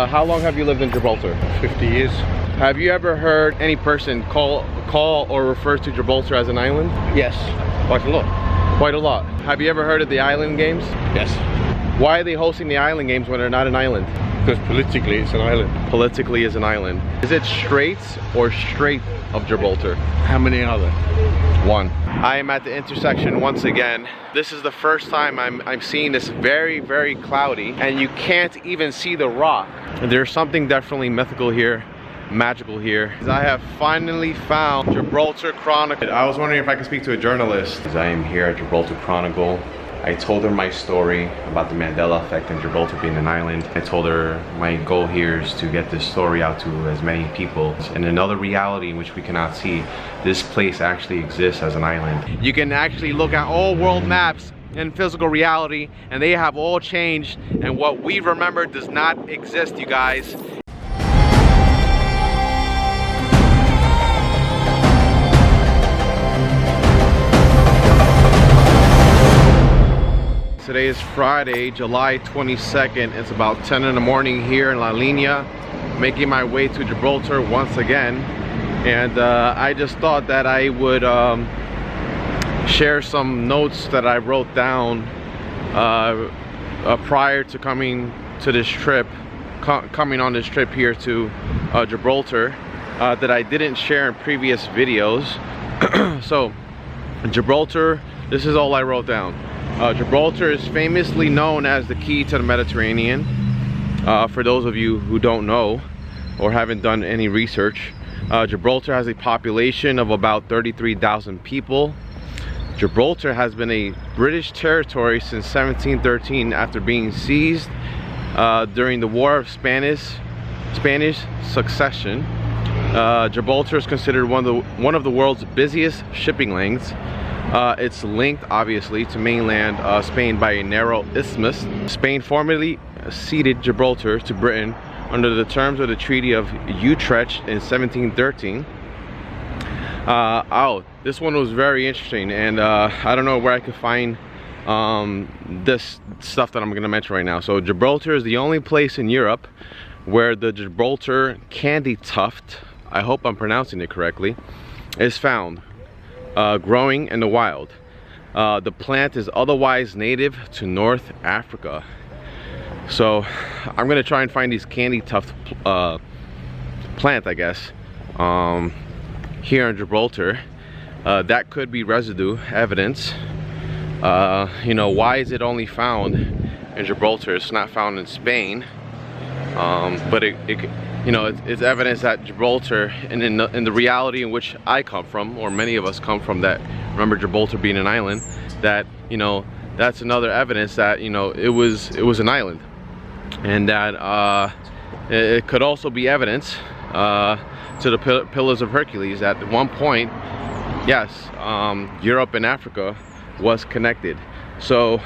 how long have you lived in Gibraltar? 50 years. Have you ever heard any person call or refer to Gibraltar as an island? Yes, quite a lot. Quite a lot. Have you ever heard of the island games? Yes. Why are they hosting the island games when they're not an island? Because politically it's an island. Politically is an island. Is it Straits or Strait of Gibraltar? How many are there? One. I am at the intersection once again. This is the first time I'm seeing this very, very cloudy, and you can't even see the rock. There's something definitely mythical here, magical here. I have finally found Gibraltar Chronicle. I was wondering if I could speak to a journalist. I am here at Gibraltar Chronicle. I told her my story about the Mandela Effect and Gibraltar being an island. I told her my goal here is to get this story out to as many people. In another reality in which we cannot see, this place actually exists as an island. You can actually look at all world maps in physical reality, and they have all changed, and what we remember does not exist, you guys. Today is Friday, July 22nd. It's about 10 in the morning here in La Línea, making my way to Gibraltar once again. And I just thought that I would share some notes that I wrote down prior to coming to this trip, coming on this trip here to Gibraltar, that I didn't share in previous videos. So, Gibraltar, this is all I wrote down. Gibraltar is famously known as the key to the Mediterranean. For those of you who don't know or haven't done any research, Gibraltar has a population of about 33,000 people. Gibraltar has been a British territory since 1713 after being seized during the War of Spanish Succession. Gibraltar is considered one of the world's busiest shipping lanes. It's linked obviously to mainland Spain by a narrow isthmus. Spain formerly ceded Gibraltar to Britain under the terms of the Treaty of Utrecht in 1713. Oh, this one was very interesting, and I don't know where I could find this stuff that I'm going to mention right now. So Gibraltar is the only place in Europe where the Gibraltar candy tuft, I hope I'm pronouncing it correctly, is found. Growing in the wild. The plant is otherwise native to North Africa. So I'm gonna try and find these candy tuft plant, I guess, here in Gibraltar. That could be residue evidence. You know, why is it only found in Gibraltar? It's not found in Spain. But you know, it's evidence that Gibraltar, and in the reality in which I come from, or many of us come from, that remember Gibraltar being an island, that, you know, that's another evidence that, you know, it was an island, and that it could also be evidence to the Pillars of Hercules. At one point, yes, Europe and Africa was connected. So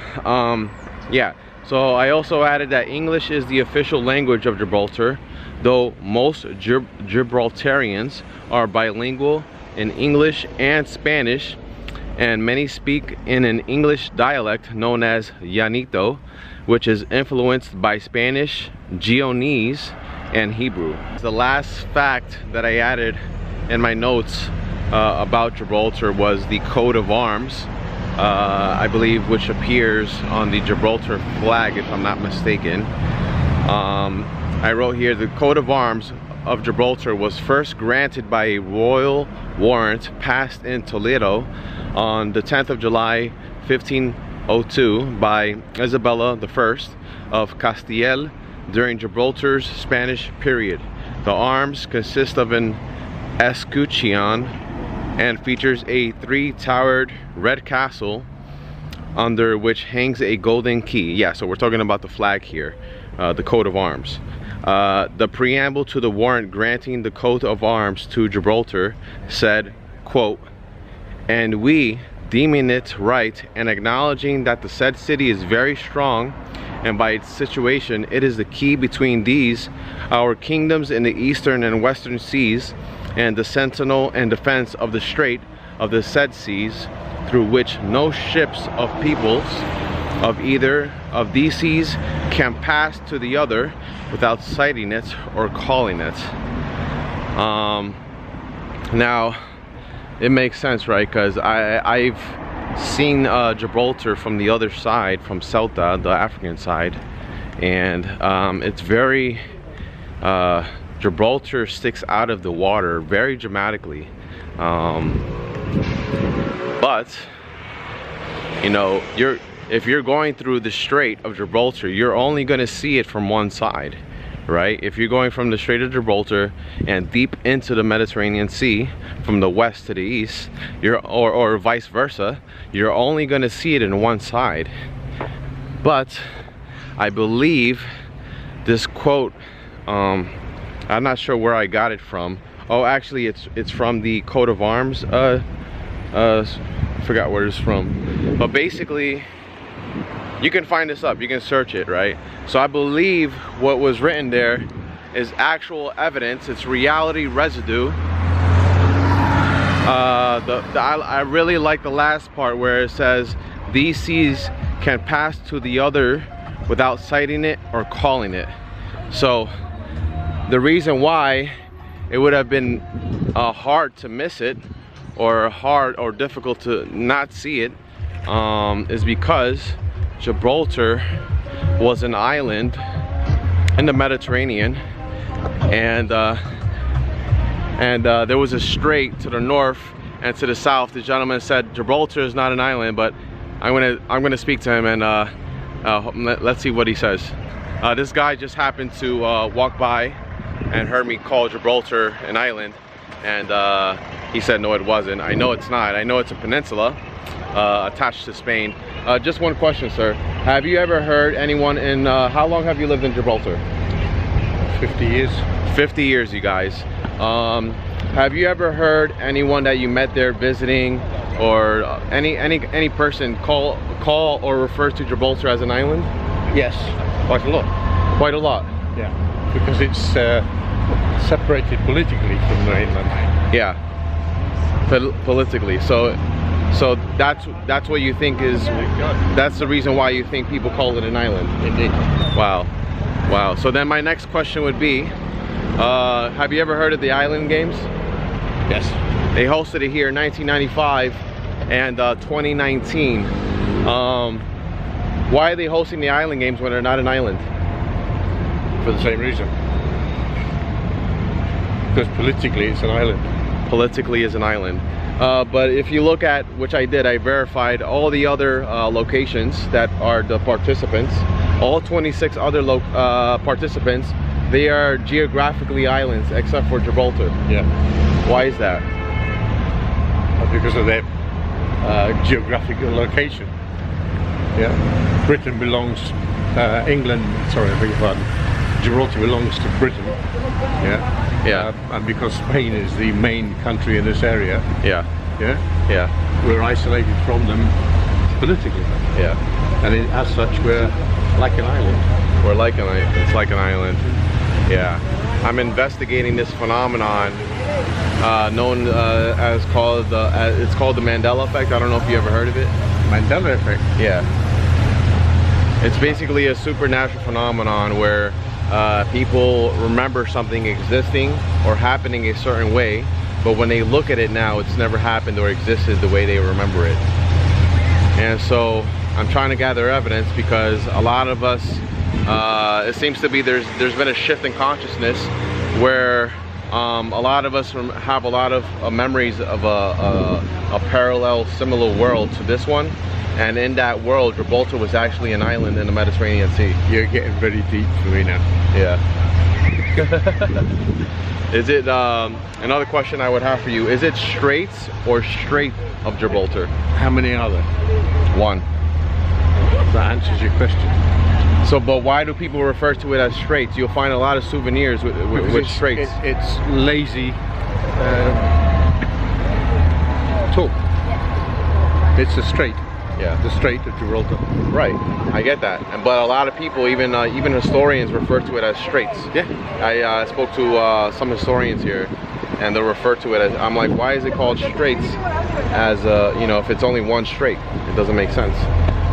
yeah. So I also added that English is the official language of Gibraltar, though most Gibraltarians are bilingual in English and Spanish, and many speak in an English dialect known as Llanito, which is influenced by Spanish, Genoese, and Hebrew. The last fact that I added in my notes about Gibraltar was the coat of arms, I believe, which appears on the Gibraltar flag, if I'm not mistaken. I wrote here, the coat of arms of Gibraltar was first granted by a royal warrant passed in Toledo on the 10th of July 1502 by Isabella I of Castile during Gibraltar's Spanish period. The arms consist of an escutcheon and features a three-towered red castle under which hangs a golden key. Yeah, so we're talking about the flag here, the coat of arms. The preamble to the warrant granting the coat of arms to Gibraltar said, quote, "And we, deeming it right and acknowledging that the said city is very strong, and by its situation it is the key between these our kingdoms in the eastern and western seas, and the sentinel and defense of the strait of the said seas, through which no ships of peoples of either of these seas can pass to the other without sighting it or calling it. Now it makes sense, right? Because I've seen Gibraltar from the other side, from Ceuta, the African side, and it's very Gibraltar sticks out of the water very dramatically, but you know, if you're going through the Strait of Gibraltar, you're only going to see it from one side, right? If you're going from the Strait of Gibraltar and deep into the Mediterranean Sea from the west to the east, or vice versa, you're only going to see it in one side. But I believe this quote, I'm not sure where I got it from. Oh, actually it's from the coat of arms. I forgot where it's from, but basically you can find this up, you can search it, right? So I believe what was written there is actual evidence, it's reality residue. I really like the last part where it says these seas can pass to the other without sighting it or calling it. So the reason why it would have been hard to miss it, or hard or difficult to not see it, is because Gibraltar was an island in the Mediterranean, and there was a strait to the north and to the south. The gentleman said Gibraltar is not an island, but I'm gonna speak to him and let's see what he says. This guy just happened to walk by and heard me call Gibraltar an island, and he said no, it wasn't. I know it's not. I know it's a peninsula attached to Spain. Just one question, sir. Have you ever heard anyone in, how long have you lived in Gibraltar? 50 years. 50 years, you guys. Have you ever heard anyone that you met there visiting, or any person call or refer to Gibraltar as an island? Yes, quite a lot. Quite a lot. Yeah, because it's separated politically from the mainland. Yeah, politically. So that's what you think is, that's the reason why you think people call it an island. Indeed. Wow. So then my next question would be, have you ever heard of the Island Games? Yes. They hosted it here in 1995 and 2019. Why are they hosting the Island Games when they're not an island? For the same reason. Because politically it's an island. Politically is an island. But if you look at, which I did, I verified all the other locations that are the participants, all 26 other participants, they are geographically islands except for Gibraltar. Yeah. Why is that? Because of their geographical location. Yeah. Britain belongs, England, sorry, I beg your pardon, Gibraltar belongs to Britain. Yeah. Yeah. And because Spain is the main country in this area. Yeah. Yeah. Yeah. We're isolated from them politically. Yeah. And as such, we're like an island. We're like an island. It's like an island. Yeah. I'm investigating this phenomenon known it's called the Mandela Effect. I don't know if you ever heard of it. Mandela Effect. Yeah. It's basically a supernatural phenomenon where people remember something existing or happening a certain way, but when they look at it now, it's never happened or existed the way they remember it. And so I'm trying to gather evidence, because a lot of us, it seems to be there's been a shift in consciousness where a lot of us have a lot of memories of a parallel, similar world to this one. And in that world, Gibraltar was actually an island in the Mediterranean Sea. You're getting very deep for me now. Yeah. Is it, another question I would have for you, is it Straits or Strait of Gibraltar? How many are there? One. That answers your question. So, but why do people refer to it as Straits? You'll find a lot of souvenirs with Straits. It's lazy talk. It's a strait. Yeah. The Strait of Gibraltar. Right, I get that. But a lot of people, even historians, refer to it as Straits. Yeah. I spoke to some historians here, and they'll refer to it as, I'm like, why is it called Straits? As you know, if it's only one strait, it doesn't make sense.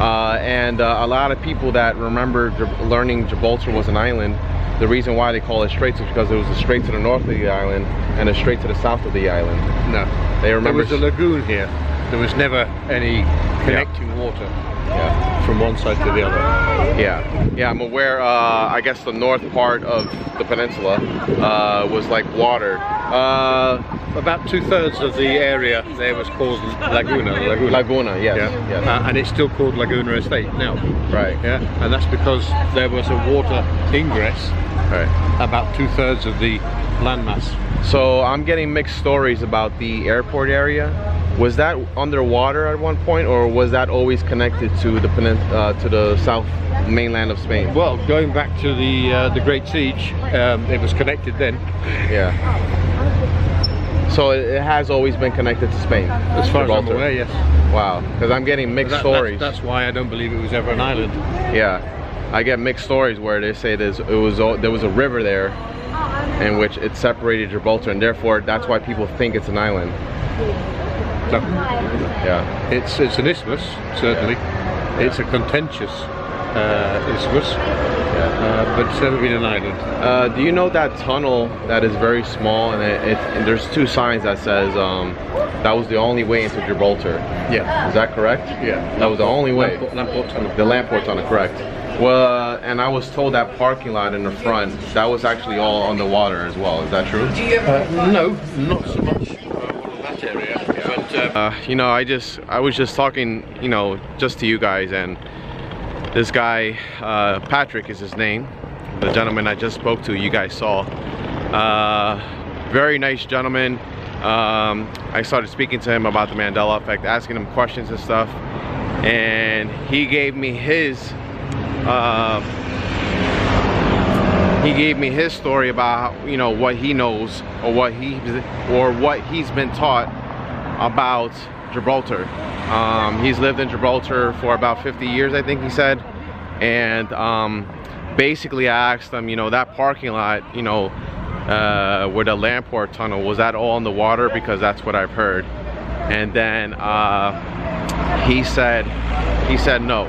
and a lot of people that remember learning Gibraltar was an island, the reason why they call it straits is because there was a strait to the north of the island and a strait to the south of the island. No, they remember there was a lagoon here. There was never any connecting water from one side to the other. Yeah, I'm aware. I guess the north part of the peninsula was like water. About 2/3 of the area there was called Laguna, yes. Yeah. Yes. And it's still called Laguna Estate now. Right. Yeah, and that's because there was a water ingress. Right. About 2/3 of the landmass. So I'm getting mixed stories about the airport area. Was that underwater at one point, or was that always connected to the south mainland of Spain? Well, going back to the Great Siege, it was connected then. Yeah. So it has always been connected to Spain, as far as I'm aware, yes. Wow, because I'm getting mixed stories. That's why I don't believe it was ever an island. Yeah, I get mixed stories where they say there was a river there, in which it separated Gibraltar, and therefore that's why people think it's an island. No. Yeah, it's an isthmus, certainly. Yeah. It's a contentious isthmus, but it's never been an island. Do you know that tunnel that is very small, and there's two signs that says that was the only way into Gibraltar? Yeah. Is that correct? Yeah. That was the only way. Lamport Tunnel. The Lamport Tunnel, correct. Well, and I was told that parking lot in the front, that was actually all on the water as well. Is that true? No, not so much all of that area. But you know, I was just talking, you know, just to you guys, and this guy, Patrick is his name, the gentleman I just spoke to, you guys saw. Very nice gentleman. I started speaking to him about the Mandela Effect, asking him questions and stuff, and he gave me his story about, you know, what he knows or what he's been taught about Gibraltar. He's lived in Gibraltar for about 50 years, I think he said, and basically I asked him, you know, that parking lot, you know, where the Lamport Tunnel, was that all in the water? Because that's what I've heard. And then he said no,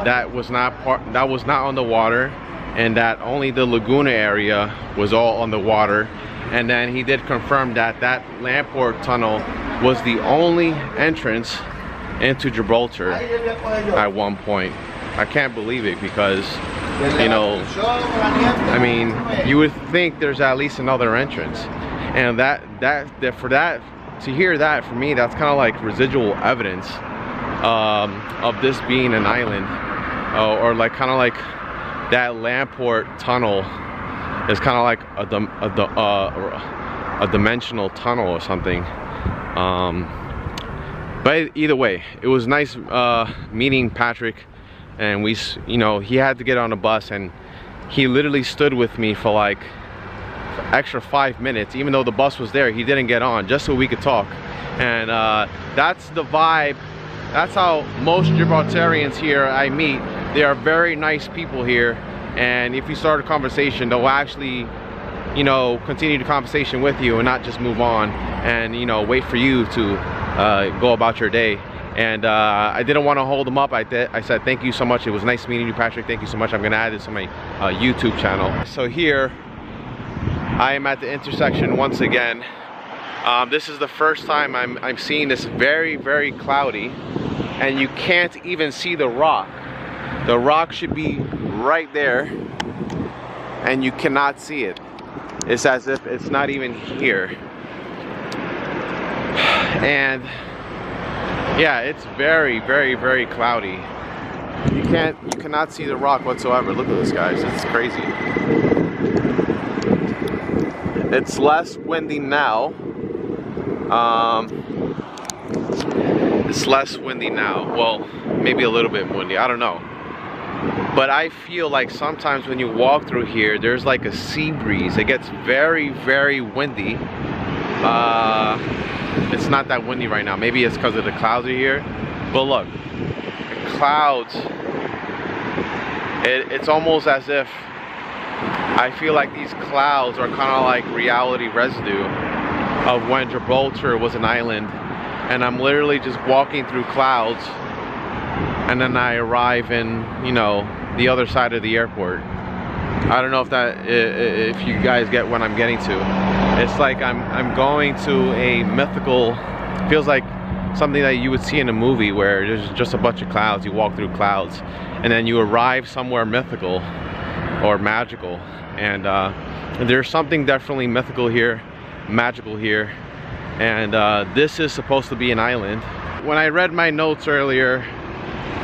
that was not on the water, and that only the Laguna area was all on the water. And then he did confirm that that Lamport Tunnel was the only entrance into Gibraltar at one point. I can't believe it, because, you know, I mean, you would think there's at least another entrance, and to hear that, for me, that's kind of like residual evidence of this being an island, or like kind of like that Lamport Tunnel is kind of like a dimensional tunnel or something. But either way, it was nice meeting Patrick, and we, you know, he had to get on a bus, and he literally stood with me for like extra 5 minutes, even though the bus was there. He didn't get on, just so we could talk. And that's the vibe. That's how most Gibraltarians here I meet. They are very nice people here, and if you start a conversation, they'll actually, you know, continue the conversation with you and not just move on and, you know, wait for you to go about your day. And I didn't want to hold them up. I said thank you so much. It was nice meeting you, Patrick. Thank you so much. I'm gonna add this to my YouTube channel. So here I am at the intersection once again. This is the first time I'm seeing this very, very cloudy, and you can't even see the rock. The rock should be right there, and you cannot see it. It's as if it's not even here. And yeah, it's very, very, very cloudy. You cannot see the rock whatsoever. Look at this, guys. It's crazy. It's less windy now. It's less windy now. Well, maybe a little bit windy. I don't know. But I feel like sometimes when you walk through here, there's like a sea breeze. It gets very, very windy. It's not that windy right now. Maybe it's because of the clouds are here. But look, the clouds, it's almost as if I feel like these clouds are kind of like reality residue of when Gibraltar was an island, and I'm literally just walking through clouds and then I arrive in, you know, the other side of the airport. I don't know if you guys get what I'm getting to. It's like I'm going to a mythical, feels like something that you would see in a movie where there's just a bunch of clouds, you walk through clouds, and then you arrive somewhere mythical or magical. And there's something definitely mythical here, magical here, and this is supposed to be an island. When I read my notes earlier,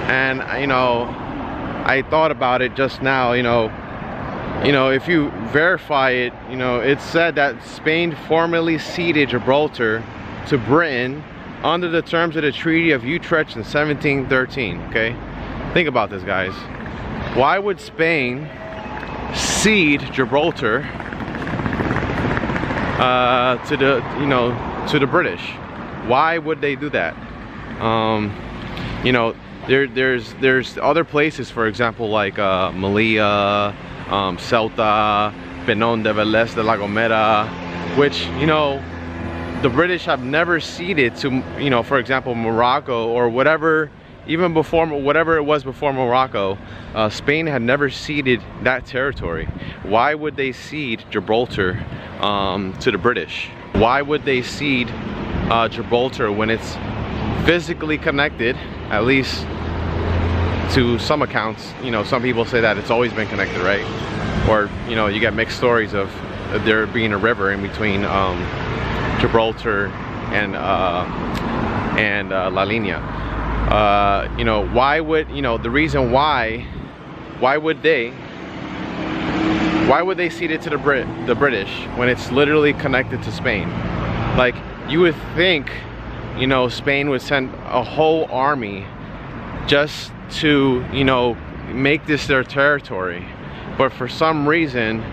and you know, I thought about it just now, you know, if you verify it, you know, it said that Spain formally ceded Gibraltar to Britain under the terms of the Treaty of Utrecht in 1713. Okay, think about this, guys. Why would Spain cede Gibraltar to the, you know, to the British? Why would they do that? You know, there's other places, for example, like Melilla, Ceuta, Peñón de Vélez de la Gomera, which, you know, the British have never ceded to, you know, for example, Morocco or whatever. Even before, whatever it was before Morocco, Spain had never ceded that territory. Why would they cede Gibraltar to the British? Why would they cede Gibraltar when it's physically connected, at least to some accounts? You know, some people say that it's always been connected, right? Or, you know, you get mixed stories of there being a river in between Gibraltar and La Línea. You know, why would, you know, the reason why would they cede it to the British when it's literally connected to Spain? Like, you would think, you know, Spain would send a whole army just to, you know, make this their territory, but for some reason,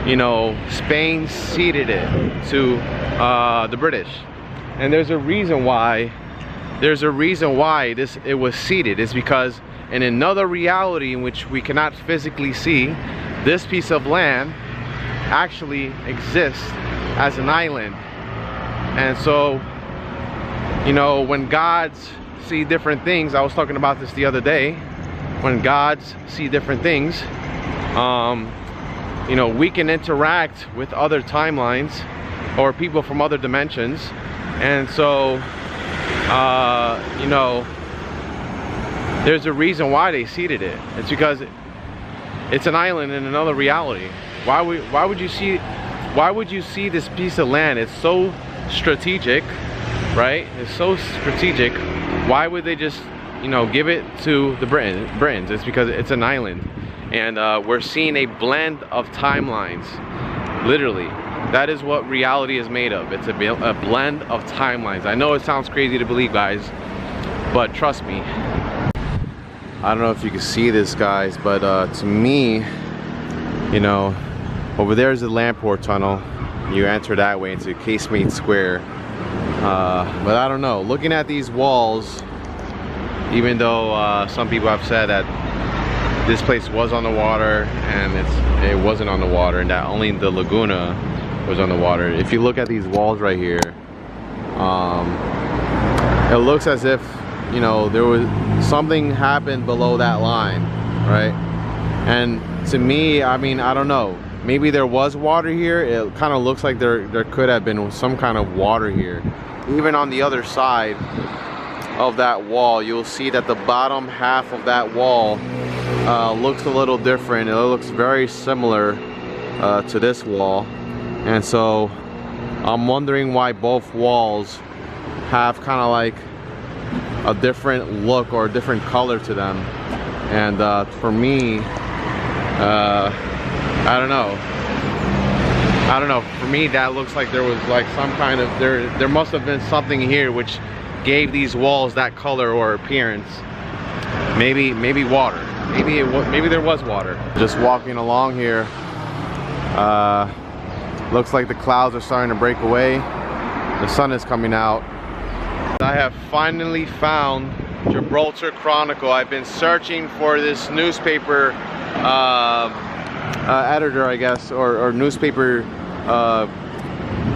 you know, Spain ceded it to the British. And there's a reason why. There's a reason why it was ceded. It's because in another reality in which we cannot physically see, this piece of land actually exists as an island. And so, you know, when gods see different things, I was talking about this the other day, when gods see different things, you know, we can interact with other timelines or people from other dimensions. And so, you know, there's a reason why they ceded it. It's because it's an island in another reality. Why would you see this piece of land? It's so strategic, right? It's so strategic. Why would they just, you know, give it to the Britons? It's because it's an island, and we're seeing a blend of timelines, literally. That is what reality is made of. It's a blend of timelines. I know it sounds crazy to believe, guys, but trust me. I don't know if you can see this, guys, but to me, you know, over there is the Lamport Tunnel. You enter that way into Casemate Square. But I don't know. Looking at these walls, even though some people have said that this place was on the water and it wasn't on the water, and that only the Laguna was on the water. If you look at these walls right here, it looks as if, you know, there was something happened below that line, right? And to me, I mean, I don't know, maybe there was water here. It kind of looks like there could have been some kind of water here. Even on the other side of that wall, you'll see that the bottom half of that wall looks a little different. It looks very similar to this wall. And so I'm wondering why both walls have kind of like a different look or a different color to them. And for me, I don't know, for me that looks like there was like some kind of, there must have been something here which gave these walls that color or appearance. Maybe water, maybe there was water. Just walking along here, looks like the clouds are starting to break away. The sun is coming out. I have finally found Gibraltar Chronicle. I've been searching for this newspaper editor, I guess, or newspaper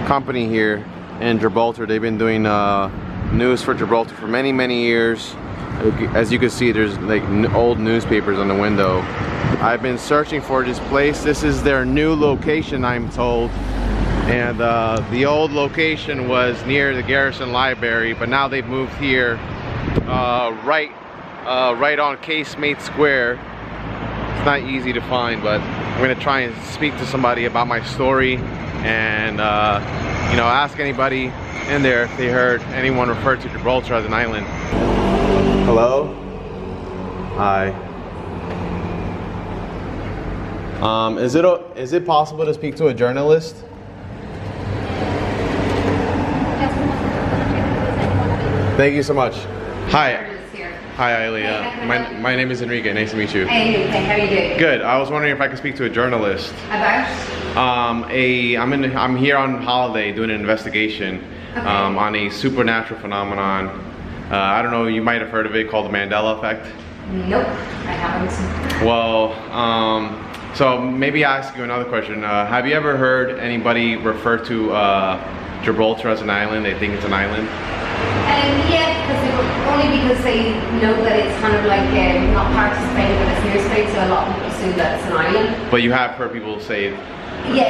company here in Gibraltar. They've been doing news for Gibraltar for many years. As you can see, there's like old newspapers on the window. I've been searching for this place. This is their new location, I'm told. And the old location was near the Garrison Library, but now they've moved here, right on Casemate Square. It's not easy to find, but I'm gonna try and speak to somebody about my story, and you know, ask anybody in there if they heard anyone refer to Gibraltar as an island. Hello? Hi. Is it possible to speak to a journalist? Thank you so much. Hi. Hi, Ailia. My name is Enrique. Nice to meet you. Hey, how are you doing? Good. I was wondering if I could speak to a journalist. About? I'm here on holiday doing an investigation on a supernatural phenomenon. I don't know, you might have heard of it, called the Mandela Effect. Nope, I haven't. Well, so maybe I'll ask you another question. Have you ever heard anybody refer to Gibraltar as an island? They think it's an island? Yeah, only because they know that it's kind of like not part of Spain, but it's near Spain, so a lot of people assume that it's an island. But you have heard people say,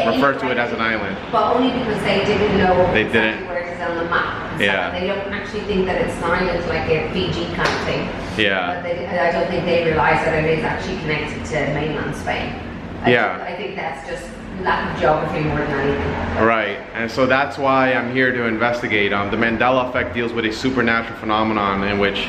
refer to it as an island. But only because they didn't know exactly where it is on the map. Yeah. They don't actually think that it's an island, like a Fiji kind of thing. Yeah. But I don't think they realise that it is actually connected to mainland Spain. I think that's just lack of geography more than anything. Right, and so that's why I'm here to investigate. The Mandela Effect deals with a supernatural phenomenon in which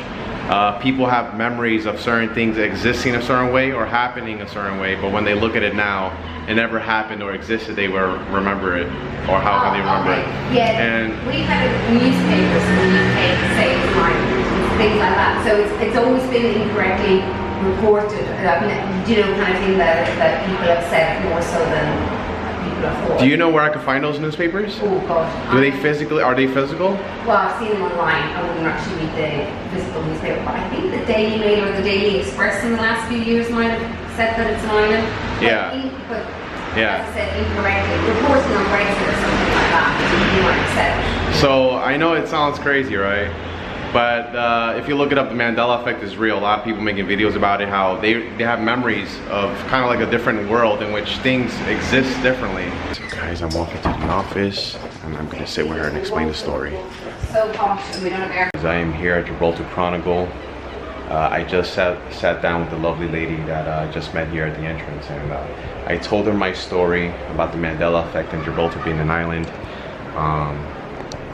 people have memories of certain things existing a certain way or happening a certain way, but when they look at it now, it never happened or existed, they will remember it. Or how can they remember it? Yeah, and we've had newspapers in the UK say it's mine, things like that, so it's always been incorrectly reported, you know, kind of thing that people have said more so than people have thought. Do you know where I can find those newspapers? Oh God. Are they physical? Well, I've seen them online. I wouldn't actually read the physical newspaper, but I think the Daily Mail or the Daily Express in the last few years might have said that it's an island. But as I said, incorrectly. Reporting on Brexit or something like that, you might have said it. So I know it sounds crazy, right? But if you look it up, the Mandela Effect is real. A lot of people making videos about it, how they have memories of kind of like a different world in which things exist differently. So guys, I'm walking to the office and I'm gonna sit with her and explain the story. So hot, and we don't have air. I am here at Gibraltar Chronicle. I just sat down with the lovely lady that I just met here at the entrance, and I told her my story about the Mandela Effect and Gibraltar being an island.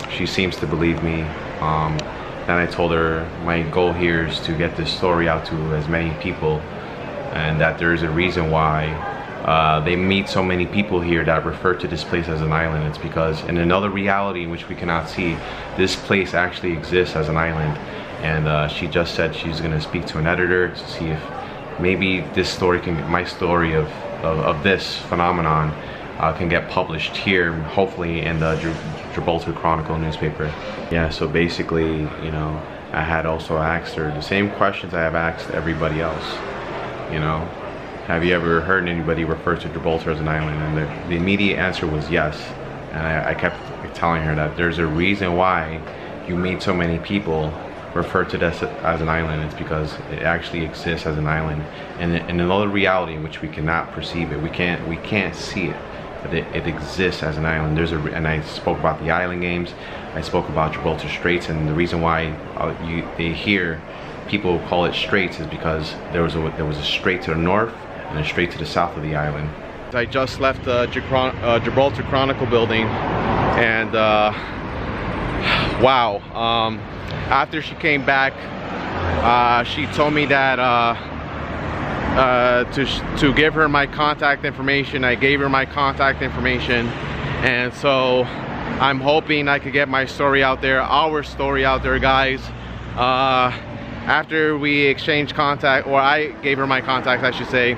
She seems to believe me. Then I told her my goal here is to get this story out to as many people, and that there's a reason why they meet so many people here that refer to this place as an island. It's because in another reality in which we cannot see, this place actually exists as an island. And she just said she's gonna speak to an editor to see if maybe this story my story of this phenomenon can get published here, hopefully in the Gibraltar Chronicle newspaper. Yeah, so basically, you know, I had also asked her the same questions I have asked everybody else. You know, have you ever heard anybody refer to Gibraltar as an island? And the immediate answer was yes. And I kept telling her that there's a reason why you meet so many people refer to this as an island. It's because it actually exists as an island, and in another reality in which we cannot perceive it. We can't see it, but it exists as an island. And I spoke about the island games. I spoke about Gibraltar Straits, and the reason why they hear people call it straits is because there was a strait to the north and a strait to the south of the island. I just left the Gibraltar Chronicle building, and wow. After she came back, she told me that to give her my contact information. I gave her my contact information, and so I'm hoping I could get my story out there, our story out there, guys. After we exchanged contact, or I gave her my contact, I should say,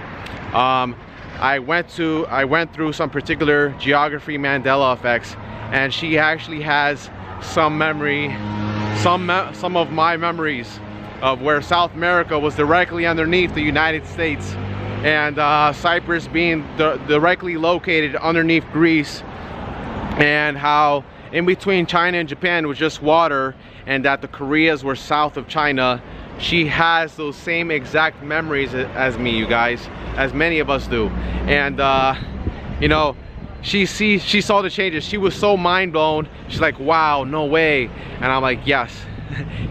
I went through some particular geography Mandela effects, and she actually has some memory, some of my memories of where South America was directly underneath the United States, and Cyprus being directly located underneath Greece, and how in between China and Japan was just water, and that the Koreas were south of China, she has those same exact memories as me, you guys, as many of us do. And you know, she saw the changes. She was so mind blown. She's like, wow, no way. And I'm like, yes,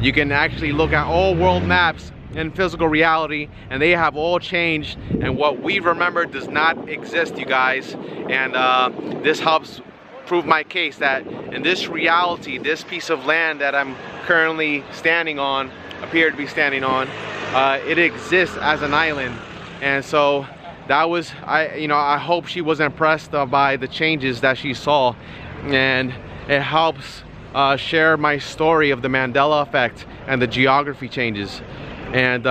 you can actually look at all world maps in physical reality, and they have all changed, and what we remember does not exist, you guys. And this helps prove my case that in this reality, this piece of land that I'm currently standing on, appear to be standing on, it exists as an island. And so that was, I hope she was impressed by the changes that she saw, and it helps share my story of the Mandela Effect and the geography changes. And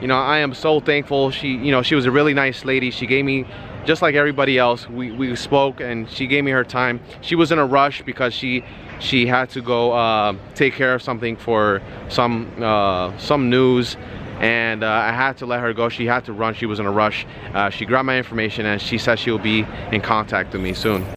you know, I am so thankful. She was a really nice lady. She gave me, just like everybody else, we spoke, and she gave me her time. She was in a rush because she had to go take care of something for some news, and I had to let her go. She had to run. She was in a rush. She grabbed my information, and she said she'll be in contact with me soon.